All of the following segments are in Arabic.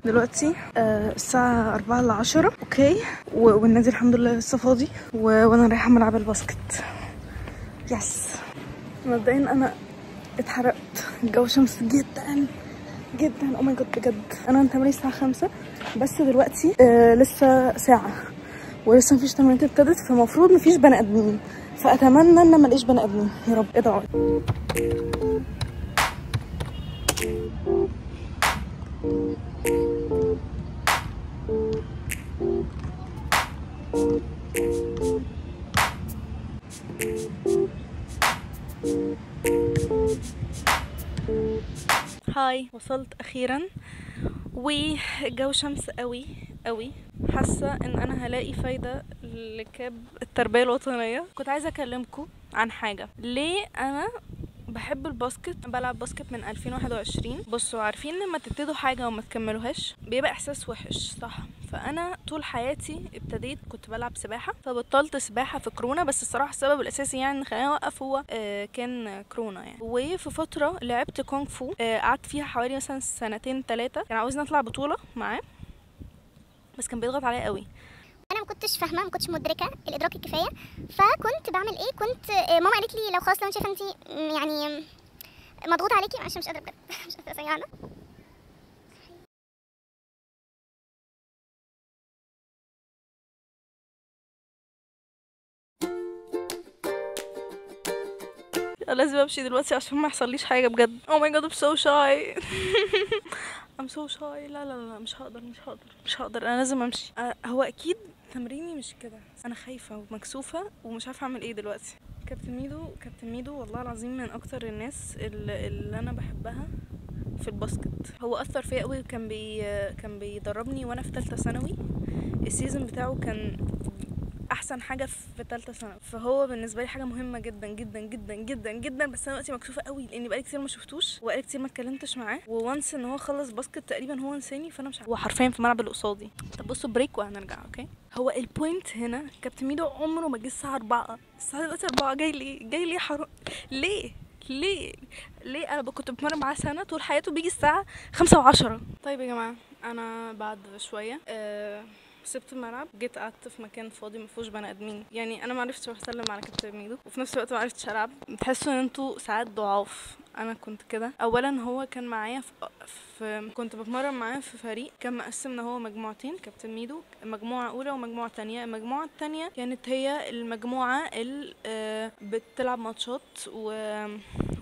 دلوقتي الساعة 4:10. اوكي، والنادي الحمد لله لسه فاضي، وانا رايحة ملعب الباسكت. يس. مبدئيا انا اتحرقت، الجو شمس جدا جدا. او ماي جاد بجد. انا تمرين الساعة 5 بس دلوقتي لسه ساعة ولسه مفيش تمرينات ابتدت، فالمفروض مفيش بني ادمين، فاتمنى ان ملاقيش بني ادمين. يا رب ادعوا. هاي، وصلت اخيرا والجو شمس قوي قوي. حاسه ان انا هلاقي فايده لكاب التربيه الوطنيه. كنت عايزه اكلمكم عن حاجه. ليه انا بحب الباسكت؟ بلعب باسكت من 2021. بصوا، عارفين لما تبتدوا حاجه وما تكملوهاش بيبقى احساس وحش، صح؟ فانا طول حياتي ابتديت كنت بلعب سباحه، فبطلت سباحه في كورونا، بس الصراحه السبب الاساسي يعني اللي خلاني اوقف هو كان كورونا يعني. وفي فتره لعبت كونغ فو، قعدت فيها حوالي مثلا 2-3 سنين. كان عاوزني اطلع بطوله معاه بس كان بيضغط عليا قوي. انا ما كنتش فاهمه، ما كنتش مدركه الادراك الكفايه. فكنت بعمل ايه؟ كنت ماما قالت لي لو خلاص، لو انت شايفه انت يعني مضغوط عليكي، عشان مش قادره بجد مش قادره اسيعنا. لازم امشي دلوقتي عشان ما يحصليش حاجه بجد. Oh my god I'm so shy. I'm so shy. لا لا لا، مش هقدر. انا لازم امشي. هو اكيد تمريني مش كده. انا خايفه ومكسوفه ومش عارفه اعمل ايه دلوقتي. كابتن ميدو والله العظيم من اكتر الناس اللي انا بحبها في الباسكت. هو اثر فيا قوي، وكان كان بيدربني وانا في ثالثه ثانوي. السيزون بتاعه كان احسن حاجه في ثالثه ثانوي، فهو بالنسبه لي حاجه مهمه جدا جدا جدا جدا جدا. بس انا دلوقتي مكسوفه قوي لاني بقالي كتير ما شفتوش وبقالي كتير ما اتكلمتش معاه، وونس ان هو خلص باسكت تقريبا هو نساني، فانا مش عارفه. هو حرفيا في الملعب اللي قصادي. طب بصوا بريك وهنرجع. اوكي، هو البوينت هنا كابتن ميدو عمره ما جه الساعه 4. الساعه دلوقتي 4. جاي ليه حرام؟ ليه ليه ليه؟ انا كنت بتمرن معاه سنه، طول حياته بيجي الساعه 5:10. طيب يا جماعه، انا بعد شويه سبت الملعب، جيت قعدت في مكان فاضي ما فيهوش بني ادمين. يعني انا ما عرفتش اسلم على كابتن ميدو، وفي نفس الوقت ما عرفتش العب. بتحسوا ان انتوا ساعات ضعاف. انا كنت كده. اولا هو كان معايا كنت بتمرن معاه في فريق كان مقسمنا هو مجموعتين. كابتن ميدو مجموعه اولى ومجموعه تانية. المجموعه التانية كانت هي المجموعه اللي بتلعب ماتشات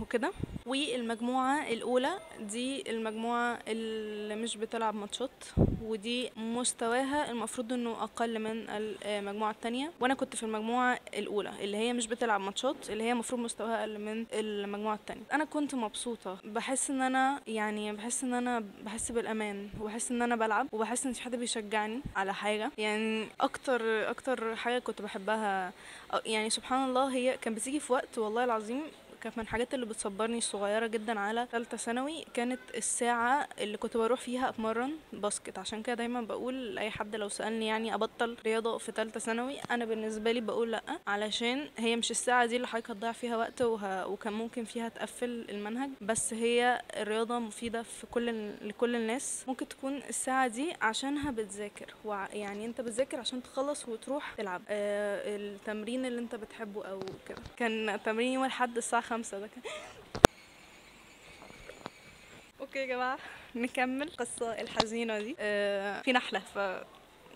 وكده، والمجموعة الأولى دي المجموعة اللي مش بتلعب ماتشات، ودي مستواها المفروض انه أقل من المجموعة التانية. وأنا كنت في المجموعة الأولى اللي هي مش بتلعب ماتشات، اللي هي المفروض مستواها أقل من المجموعة التانية. أنا كنت مبسوطة، بحس ان انا بحس بالأمان، وبحس ان انا بلعب، وبحس ان في حد بيشجعني على حاجة. يعني أكتر حاجة كنت بحبها، يعني سبحان الله، هي كان بتيجي في وقت والله العظيم كانت من الحاجات اللي بتصبرني الصغيره جدا على ثالثه ثانوي. كانت الساعه اللي كنت بروح فيها اتمرن باسكت. عشان كده دايما بقول لاي حد لو سالني يعني ابطل رياضه في ثالثه ثانوي، انا بالنسبه لي بقول لا، علشان هي مش الساعه دي اللي حضرتك هتضيع فيها وقت وكان ممكن فيها تقفل المنهج. بس هي الرياضه مفيده في لكل الناس. ممكن تكون الساعه دي عشانها بتذاكر، يعني انت بتذاكر عشان تخلص وتروح تلعب التمرين اللي انت بتحبه او كده. كان تمرين يوم الاحد الساعه 5 ده كان اوكي يا جماعه، نكمل القصه الحزينه دي. في نحله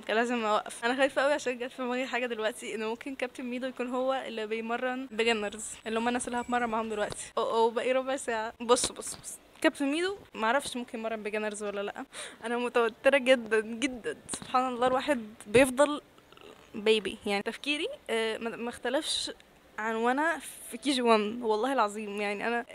كان لازم اوقف. انا خايفه قوي عشان جت في دماغي حاجه دلوقتي، انه ممكن كابتن ميدو يكون هو اللي بيمرن بيجنرز، اللي هم الناس اللي هتمرن معاهم دلوقتي. او باقي ربع ساعه. بص كابتن ميدو معرفش ممكن يمرن بيجنرز ولا لا. انا متوتره جدا جدا. سبحان الله، الواحد بيفضل بيبي. يعني تفكيري ما اختلفش عن وانا في كي جي 1 والله العظيم. يعني انا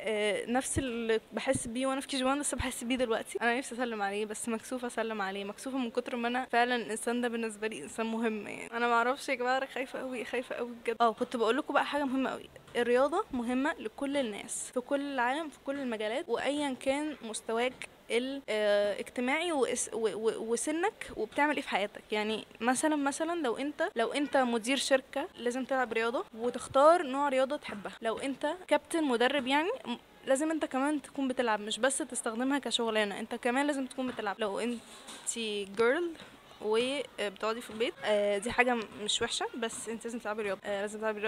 نفس اللي بحس بيه وانا في كي جي 1 لسه بحس بيه دلوقتي. انا نفسي اسلم عليه بس مكسوفه اسلم عليه، مكسوفه من كتر ما انا فعلا الانسان ده بالنسبه لي انسان مهم. يعني انا ما اعرفش يا جماعه، خايفه قوي بجد. كنت بقول لكم بقى حاجه مهمه قوي. الرياضه مهمه لكل الناس في كل العالم في كل المجالات، وايا كان مستواك الاجتماعي وسنك وبتعمل ايه في حياتك. يعني مثلا لو انت مدير شركه لازم تلعب رياضه وتختار نوع رياضه تحبها. لو انت كابتن مدرب يعني لازم انت كمان تكون بتلعب، مش بس تستخدمها كشغلانه، انت كمان لازم تكون بتلعب. لو انت جيرل وبتقعدي في البيت، دي حاجه مش وحشه، بس انت لازم تلعبي رياضه. لازم تلعبي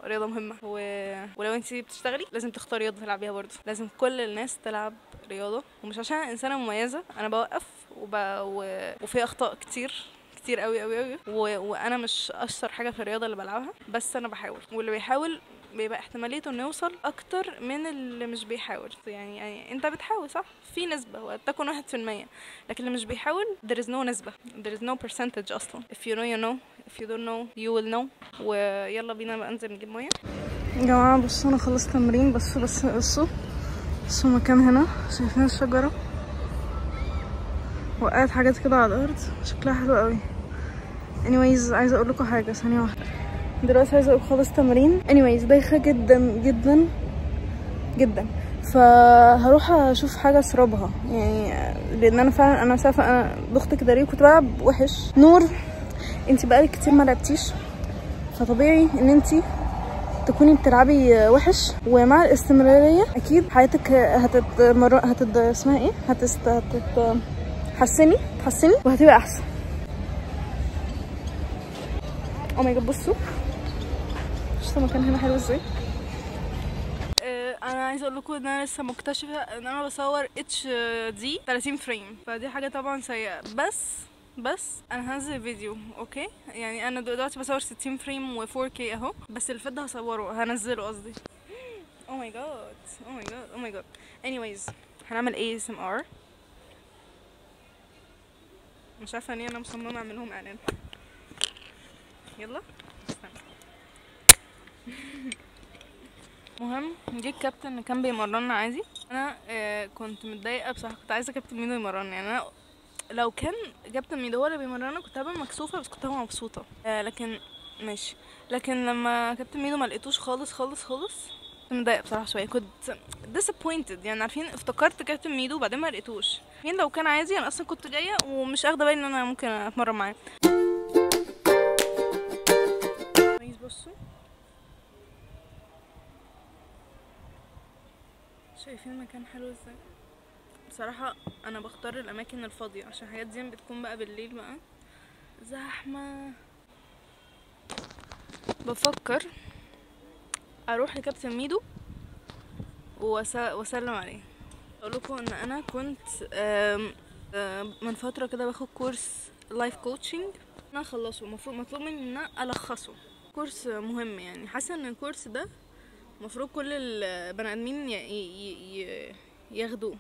رياضه مهمه. ولو انت بتشتغلي لازم تختاري رياضه تلعبيها برضه. لازم كل الناس تلعب رياضه، ومش عشان أنا انسانه مميزه انا بوقف وفي اخطاء كتير قوي قوي قوي، وانا مش اشطر حاجه في الرياضه اللي بلعبها، بس انا بحاول. واللي بيحاول بيبقى احتماليته انه يوصل اكتر من اللي مش بيحاول. يعني انت بتحاول صح، في نسبة وتكون 1%، لكن اللي مش بيحاول there is no نسبة، there is no percentage اصلا. if you know you know, if you don't know you will know. ويلا بينا بقى ننزل نجيب مية. يا جماعة بصوا انا خلصت تمرين، بصوا مكان هنا، شايفين الشجرة وقعت حاجات كده على الارض شكلها حلو قوي. anyways عايزة اقول لكم حاجة، ثانية واحدة. دلوقتي عايزة اخلص تمرين. anyways بايخة جدا جدا جدا، فهروح اشوف حاجة اشربها يعني، لان انا فعلا انا مش عارفة انا ضغط كده ليه، كنت بلعب وحش. نور انتي بقالك كتير ما لعبتيش، فطبيعي ان انتي تكوني بتلعبي وحش، ومع الاستمرارية اكيد حياتك اسمها ايه، هتتحسني وهتبقى احسن. او ماي جاد بصوا شفتوا المكان هنا حلو ازاي. انا عايزه اقول لكم ان انا لسه مكتشفه ان انا بصور اتش دي 30 فريم، فدي حاجه طبعا سيئه، بس انا هنزل فيديو اوكي. يعني انا دلوقتي بصور 60 فريم و4K اهو، بس اللي فات ده هصوره، هنزله قصدي. او ماي جاد anyways هنعمل ASMR. مش عارفه ليه انا مصممه اعملهم اعلان. يلا مهم جه الكابتن اللي كان بيمرنا عادي. انا كنت متضايقه بصراحه، كنت عايزه كابتن ميدو يمرني. يعني انا لو كان كابتن ميدو هو اللي بيمرنا كنت هبقى مكسوفه، بس كنت هبقى مبسوطه. لكن ماشي. لكن لما كابتن ميدو ما لقيتوش خالص كنت متضايقه بصراحه شويه، كنت disappointed. يعني عارفين افتكرت كابتن ميدو وبعدين ما لقيتوش. مين لو كان عادي انا اصلا كنت جايه ومش اخده بالي ان انا ممكن اتمرن معاه. بصوا شايفين المكان حلو ازاي. بصراحة انا بختار الاماكن الفاضية عشان الحاجات دي بتكون بقى بالليل بقى زحمة. بفكر اروح لكابتن ميدو واسلم عليه. اقول لكم ان انا كنت من فترة كده باخد كورس لايف كوتشنج. انا اخلصه، المفروض مطلوب مني ان انا الخصه. كورس مهم يعني، حاسة ان الكورس ده المفروض كل البني ادمين ياخدوه.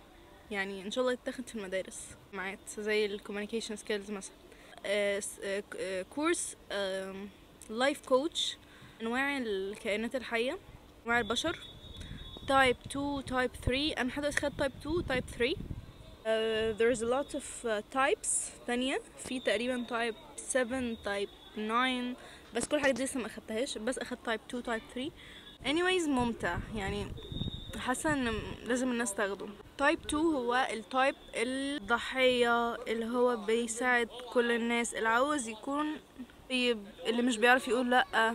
يعني ان شاء الله يتاخد في المدارس معات زي الكوميونيكيشن سكيلز مثلا. كورس لايف كوتش، انواع الكائنات الحيه، انواع البشر، تايب 2 تايب 3. انا حد خد تايب 2 تايب 3. there's a lot of types تانية، في تقريبا تايب 7 تايب 9، بس كل حاجه دي لسه ما اخدتهاش، بس اخدت تايب 2 تايب 3. anyways ممتع يعني، حاسه ان لازم الناس تاخده. تايب 2 هو التايب الضحيه، اللي هو بيساعد كل الناس، اللي عاوز يكون طيب، اللي مش بيعرف يقول لا.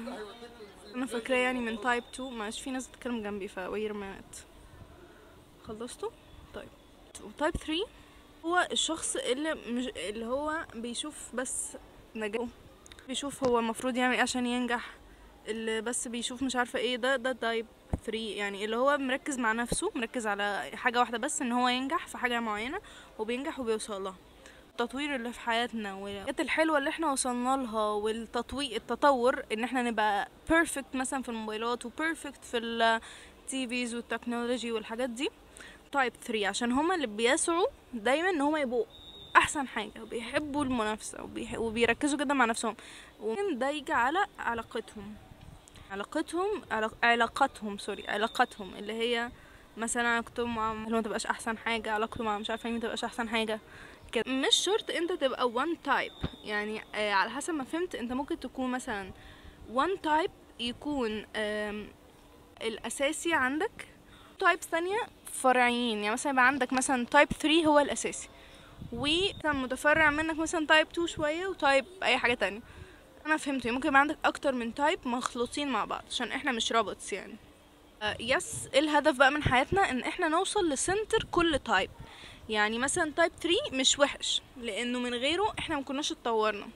انا فاكره يعني من تايب 2 مش في ناس بتتكلم جنبي فوير مات. خلصتوا؟ طيب. وتايب 3 هو الشخص اللي هو بيشوف بس نجاحه، بيشوف هو المفروض يعمل ايه عشان ينجح، اللي بس بيشوف مش عارفه ايه. ده تايب 3، يعني اللي هو مركز مع نفسه، مركز على حاجه واحده بس، ان هو ينجح في حاجه معينه وبينجح وبيوصل لها. التطوير اللي في حياتنا والحاجات الحلوه اللي احنا وصلنا لها، التطور ان احنا نبقى بيرفكت مثلا في الموبايلات وبيرفكت في التيفيز والتكنولوجي والحاجات دي. تايب 3 عشان هما اللي بيسعوا دايما ان هما يبقوا احسن حاجه، وبيحبوا المنافسه وبيركزوا جدا مع نفسهم. وممكن ده يجي على علاقاتهم اللي هي مثلا علاقتهم مع ما تبقاش احسن حاجه، علاقتهم مع مش عارفه مين ما تبقاش احسن حاجه كده. مش شرط انت تبقى one type يعني، على حسب ما فهمت انت ممكن تكون مثلا one type يكون الاساسي عندك، تايبس ثانيه فرعيين. يعني مثلا يبقى عندك مثلا تايب 3 هو الاساسي، وكان متفرع منك مثلا تايب 2 شويه وتايب اي حاجه تانية. انا فهمت ممكن يبقى عندك اكتر من تايب مخلوطين مع بعض عشان احنا مش روبوتس يعني. يس، ايه الهدف بقى من حياتنا؟ ان احنا نوصل لسنتر كل تايب. يعني مثلا تايب 3 مش وحش، لانه من غيره احنا مكناش اتطورنا،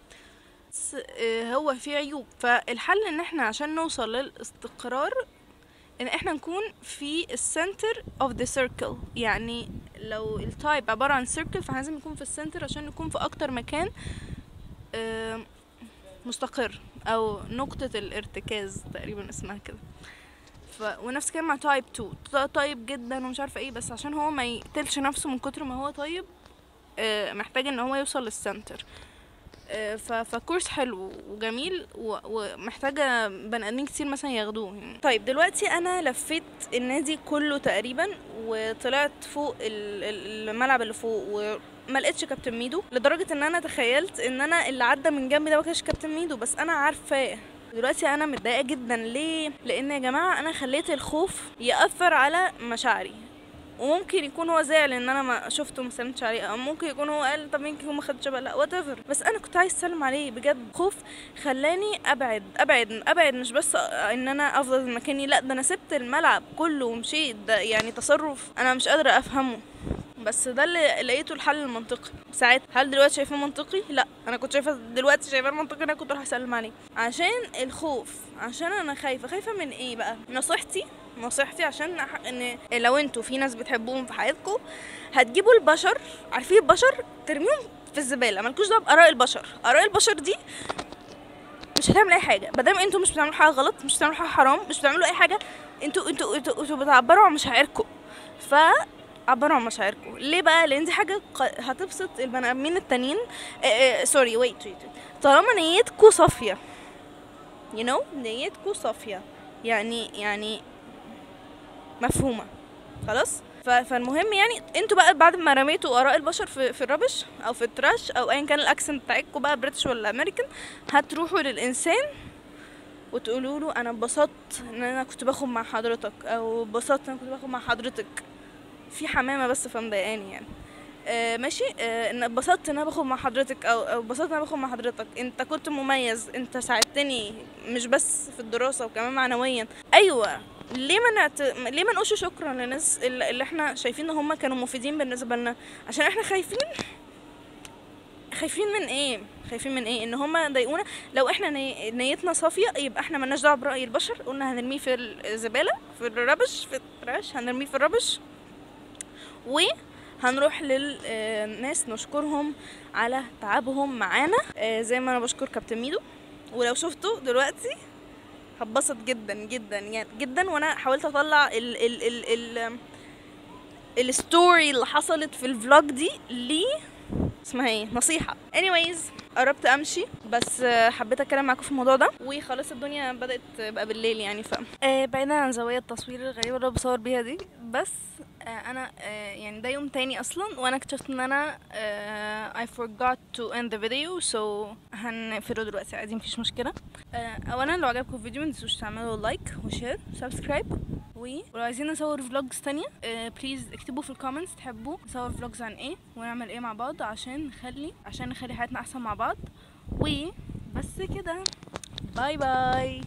بس هو في عيوب. فالحل ان احنا عشان نوصل للاستقرار ان احنا نكون في السنتر اوف ذا سيركل. يعني لو التايب عبارة عن سيركل، فاحنا لازم نكون في السنتر عشان نكون في اكتر مكان مستقر، او نقطة الارتكاز تقريبا اسمها كده. ونفس كان مع تايب 2، طيب جدا ومش عارفه ايه، بس عشان هو ما يقتلش نفسه من كتر ما هو طيب محتاج ان هو يوصل للسنتر. فكورس حلو وجميل ومحتاجه بني ادمين كتير مثلا ياخدوه يعني. طيب دلوقتي انا لفيت النادي كله تقريبا، وطلعت فوق الملعب اللي فوق، وما لقيتش كابتن ميدو، لدرجه ان انا تخيلت ان انا اللي عدى من جنبي ده ما كانش كابتن ميدو، بس انا عارفاه. دلوقتي انا متضايقه جدا. ليه؟ لان يا جماعه انا خليت الخوف ياثر على مشاعري، وممكن يكون هو زعل ان انا ما شفته وما سلمتش عليه، او ممكن يكون هو قال طب يمكن هو ما خدش بالي، وات ايفر، بس انا كنت عايز اسلم عليه بجد. خوف خلاني ابعد ابعد ابعد، مش بس ان انا افضل مكاني، لا ده انا سبت الملعب كله ومشيت. ده يعني تصرف انا مش قادره افهمه، بس ده اللي لقيته الحل المنطقي ساعتها. هل دلوقتي شايفاه منطقي؟ لا، انا كنت شايفه دلوقتي شايفاه منطقي ان انا كنت راح اسلم عليه عشان الخوف. عشان انا خايفه من ايه بقى؟ نصيحتي عشان ان لو انتوا في ناس بتحبوهم في حياتكم، هتجيبوا البشر، عارفين البشر، ترميهم في الزباله، مالكوش دعوه باراء البشر. اراء البشر دي مش هتعمل اي حاجه، مادام انتوا مش بتعملوا حاجه غلط، مش بتعملوا حاجه حرام، مش بتعملوا اي حاجه، انتوا بتعبروا عن مشاعركم. عبروا عن مشاعركم. ليه بقى؟ لان دي حاجه هتبسط البني ادمين التانيين. سوري ويت، طالما نيتكم صافيه، نيتكم صافيه، يعني مفهومه خلاص. فالمهم يعني انتوا بقى بعد ما رميتوا اراء البشر في الربش او في التراش او ايا كان الاكسنت بتاعتكم بقى، بريتش ولا امريكان، هتروحوا للانسان وتقولوا له انا اتبسطت ان انا كنت باخد مع حضرتك، او اتبسطت ان انا كنت باخد مع حضرتك. في حمامه بس فمضايقاني يعني. ماشي. ان اتبسطت ان انا باخد مع حضرتك، او اتبسطت ان انا باخد مع حضرتك، انت كنت مميز، انت ساعدتني مش بس في الدراسه وكمان معنويا. ايوه، ليه ما نقولش شكرا للناس اللي احنا شايفين ان هم كانوا مفيدين بالنسبه لنا؟ عشان احنا خايفين من ايه؟ ان هم ضايقونا. لو احنا نيتنا صافيه، يبقى احنا ملناش دعوه براي البشر. قلنا هنرميه في الزباله، في الربش، في التراش، هنرميه في الربش، وهنروح للناس نشكرهم على تعبهم معانا، زي ما انا بشكر كابتن ميدو. ولو شفته دلوقتي هتبسط جدا جدا جدا. وانا حاولت اطلع الستوري اللي حصلت في الفلوج دي اسمها ايه، نصيحة. anyways قربت امشي، بس حبيت اتكلم معاكم في الموضوع ده، وخلاص الدنيا بدأت تبقى بالليل يعني. بعيدا عن زوايا التصوير الغريبة اللي بصور بيها دي، بس انا يعني ده يوم تاني اصلا، وانا اكتشفت ان انا I forgot to end the video، so هنقفله دلوقتي عادي، مفيش مشكلة. اولا لو عجبكم الفيديو متنسوش تعملوا لايك وشير وسبسكرايب، ولو عايزين نصور فلوجز تانية بليز اكتبوا في الكومنتس تحبوا نصور فلوجز عن ايه ونعمل ايه مع بعض، عشان نخلي حياتنا احسن مع بعض. وبس كده، باي باي.